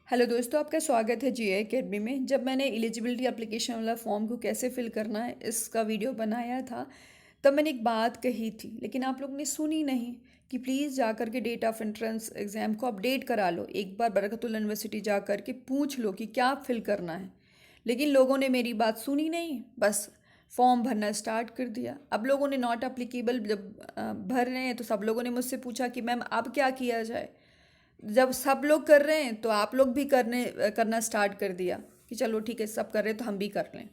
Hello दोस्तों, आपका स्वागत है जी एकेडमी में। जब मैंने एलिजिबिलिटी एप्लीकेशन वाला फॉर्म को कैसे फिल करना है इसका वीडियो बनाया था, तब मैंने एक बात कही थी, लेकिन आप लोग ने सुनी नहीं कि प्लीज़ जा कर के डेट ऑफ एंट्रेंस एग्ज़ाम को अपडेट करा लो। एक बार बरकतुल्लाह यूनिवर्सिटी जा कर के पूछ लो कि क्या फिल करना है। लेकिन लोगों ने मेरी बात सुनी नहीं, बस फॉर्म भरना स्टार्ट कर दिया। अब लोगों ने नॉट अप्लीकेबल जब भर रहे हैं तो सब लोगों ने मुझसे पूछा कि मैम अब क्या किया जाए। जब सब लोग कर रहे हैं तो आप लोग भी करना स्टार्ट कर दिया कि चलो ठीक है, सब कर रहे हैं तो हम भी कर लें।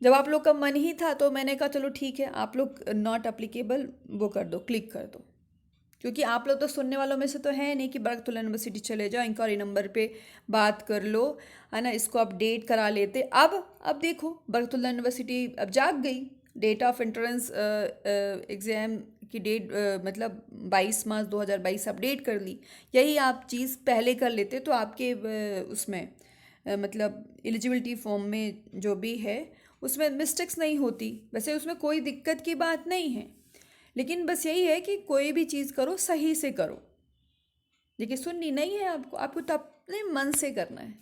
जब आप लोग का मन ही था तो मैंने कहा चलो ठीक है, आप लोग नॉट अप्लीकेबल वो कर दो, क्लिक कर दो। क्योंकि आप लोग तो सुनने वालों में से तो है नहीं कि बरकतुल्लाह यूनिवर्सिटी चले जाओ, इंक्वायरी नंबर पे बात कर लो, है ना, इसको अपडेट करा लेते। अब देखो बरकतुल्लाह यूनिवर्सिटी अब जाग गई। डेट ऑफ एंट्रेंस एग्ज़ाम की डेट मतलब 22 मार्च 2022 अपडेट कर ली। यही आप चीज़ पहले कर लेते तो आपके उसमें मतलब एलिजिबिलिटी फॉर्म में जो भी है उसमें मिस्टेक्स नहीं होती। वैसे उसमें कोई दिक्कत की बात नहीं है, लेकिन बस यही है कि कोई भी चीज़ करो सही से करो। देखिए, सुननी नहीं है आपको, आपको तो अपने मन से करना है।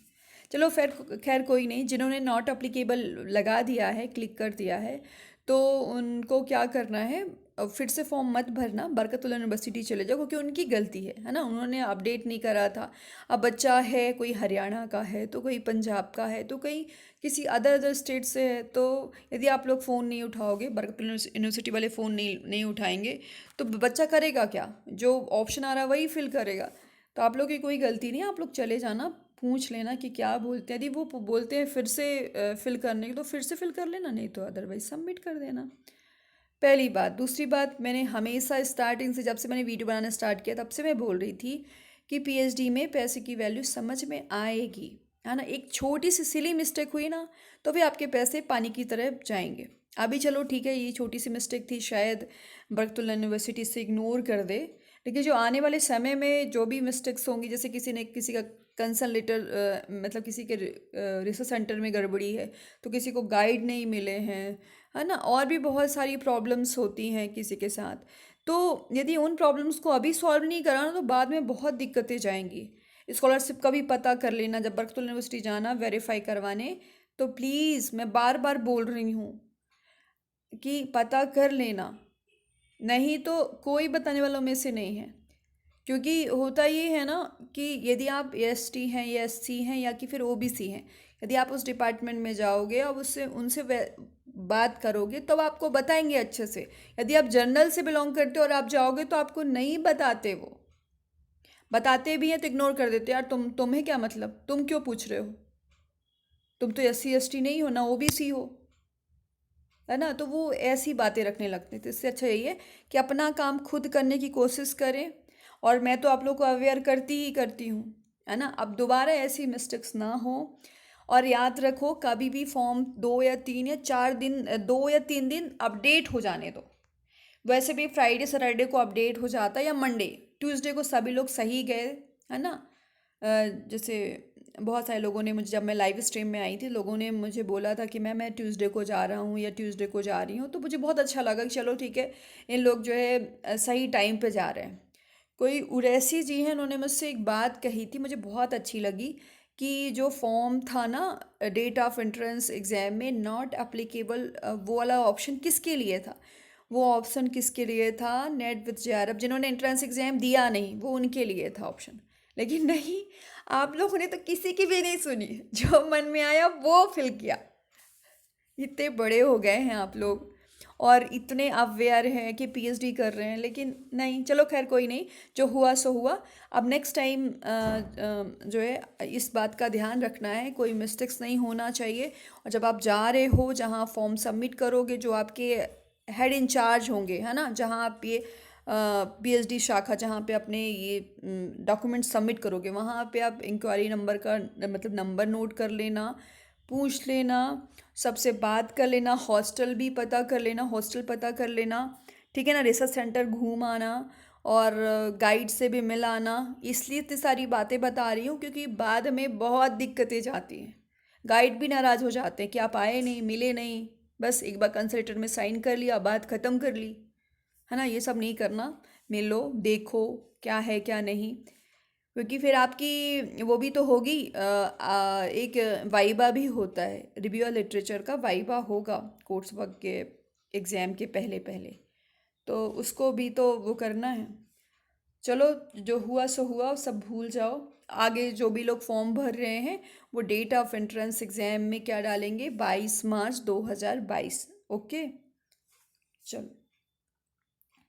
चलो फिर खैर कोई नहीं, जिन्होंने नॉट अप्लीकेबल लगा दिया है, क्लिक कर दिया है, तो उनको क्या करना है, फिर से फॉर्म मत भरना, बरकतुल्लाह यूनिवर्सिटी चले जाओ, क्योंकि उनकी गलती है ना, उन्होंने अपडेट नहीं करा था। अब बच्चा है, कोई हरियाणा का है तो कोई पंजाब का है तो कोई किसी अदर अदर स्टेट से है, तो यदि आप लोग फ़ोन नहीं उठाओगे, बरकतुल्लाह यूनिवर्सिटी वाले फ़ोन नहीं उठाएंगे, तो बच्चा करेगा क्या? जो ऑप्शन आ रहा है वही फिल करेगा। तो आप लोग की कोई गलती नहीं है, आप लोग चले जाना, पूछ लेना कि क्या बोलते हैं। यदि वो बोलते हैं फिर से फिल करने की तो फिर से फिल कर लेना, नहीं तो अदरवाइज सबमिट कर देना। पहली बात। दूसरी बात, मैंने हमेशा स्टार्टिंग से, जब से मैंने वीडियो बनाना स्टार्ट किया तब से मैं बोल रही थी कि पीएचडी में पैसे की वैल्यू समझ में आएगी, है ना। एक छोटी सी सिली मिस्टेक हुई ना तो भी आपके पैसे पानी की तरह जाएंगे। अभी चलो ठीक है, ये छोटी सी मिस्टेक थी, शायद बरकतुल्लाह यूनिवर्सिटी से इग्नोर कर दे, लेकिन जो आने वाले समय में जो भी मिस्टेक्स होंगी, जैसे किसी ने किसी का कंसर्न लेटर मतलब किसी के रिसर्च सेंटर में गड़बड़ी है तो किसी को गाइड नहीं मिले हैं, है ना, और भी बहुत सारी प्रॉब्लम्स होती हैं किसी के साथ। तो यदि उन प्रॉब्लम्स को अभी सॉल्व नहीं करा ना तो बाद में बहुत दिक्कतें जाएंगी। स्कॉलरशिप का भी पता कर लेना, जब बरकतुल्लाह यूनिवर्सिटी जाना वेरीफाई करवाने, तो प्लीज़ मैं बार बार बोल रही हूँ कि पता कर लेना, नहीं तो कोई बताने वालों में से नहीं है। क्योंकि होता ये है ना कि यदि आप एसटी हैं या एससी हैं या कि फिर ओबीसी हैं, यदि आप उस डिपार्टमेंट में जाओगे और उससे उनसे बात करोगे तो आपको बताएंगे अच्छे से। यदि आप जनरल से बिलोंग करते हो और आप जाओगे तो आपको नहीं बताते, वो बताते भी हैं तो इग्नोर कर देते, यार तुम्हें क्या मतलब, तुम क्यों पूछ रहे हो, तुम तो एससी एसटी नहीं हो ना ओबीसी हो, है ना। तो वो ऐसी बातें रखने लगते हैं। तो इससे अच्छा यही है कि अपना काम खुद करने की कोशिश करें, और मैं तो आप लोग को अवेयर करती ही करती हूँ, है ना। अब दोबारा ऐसी मिस्टेक्स ना हो। और याद रखो, कभी भी फॉर्म 2 या 3 या 4 दिन 2 या 3 दिन अपडेट हो जाने दो। वैसे भी फ्राइडे सैटरडे को अपडेट हो जाता है, या मंडे ट्यूसडे को सभी लोग सही गए, है ना। जैसे बहुत सारे लोगों ने मुझे, जब मैं लाइव स्ट्रीम में आई थी, लोगों ने मुझे बोला था कि मैं ट्यूसडे को जा रहा हूँ या ट्यूसडे को जा रही हूँ, तो मुझे बहुत अच्छा लगा कि चलो ठीक है, इन लोग जो है सही टाइम पे जा रहे हैं। कोई उरैसी जी हैं, उन्होंने मुझसे एक बात कही थी, मुझे बहुत अच्छी लगी, कि जो फॉर्म था ना डेट ऑफ एंट्रेंस एग्ज़ाम में नॉट अप्लीकेबल, वो वाला ऑप्शन किसके लिए था? वो ऑप्शन किसके लिए था? नेट विथ जेआरएफ जिन्होंने एंट्रेंस एग्ज़ाम दिया नहीं, वो उनके लिए था ऑप्शन। लेकिन नहीं, आप लोगों ने तो किसी की भी नहीं सुनी, जो मन में आया वो फिल किया। इतने बड़े हो गए हैं आप लोग और इतने अवेयर हैं कि पीएचडी कर रहे हैं, लेकिन नहीं, चलो खैर कोई नहीं, जो हुआ सो हुआ। अब नेक्स्ट टाइम जो है इस बात का ध्यान रखना है, कोई मिस्टेक्स नहीं होना चाहिए। और जब आप जा रहे हो, जहाँ फॉर्म सबमिट करोगे, जो आपके हेड इंचार्ज होंगे, है ना, जहाँ आप ये पीएचडी शाखा जहाँ पे अपने ये डॉक्यूमेंट सबमिट करोगे, वहाँ पे आप इंक्वायरी नंबर का मतलब नंबर नोट कर लेना, पूछ लेना, सबसे बात कर लेना, हॉस्टल भी पता कर लेना, हॉस्टल पता कर लेना, ठीक है ना। रिसर्च सेंटर घूम आना और गाइड से भी मिल आना। इसलिए इतनी सारी बातें बता रही हूँ क्योंकि बाद में बहुत दिक्कतें जाती हैं। गाइड भी नाराज़ हो जाते हैं कि आप आए नहीं, मिले नहीं, बस एक बार कंसल्टेंट में साइन कर लिया, बात ख़त्म कर ली, है ना। ये सब नहीं करना, मिलो, देखो क्या है क्या नहीं। क्योंकि फिर आपकी वो भी तो होगी एक वाइबा भी होता है, रिव्यू लिटरेचर का वाइबा होगा कोर्स वर्क के एग्ज़ाम के पहले पहले, तो उसको भी तो वो करना है। चलो, जो हुआ सो हुआ, सब भूल जाओ। आगे जो भी लोग फॉर्म भर रहे हैं वो डेट ऑफ एंट्रेंस एग्ज़ाम में क्या डालेंगे, 22 मार्च 2022। ओके, चलो।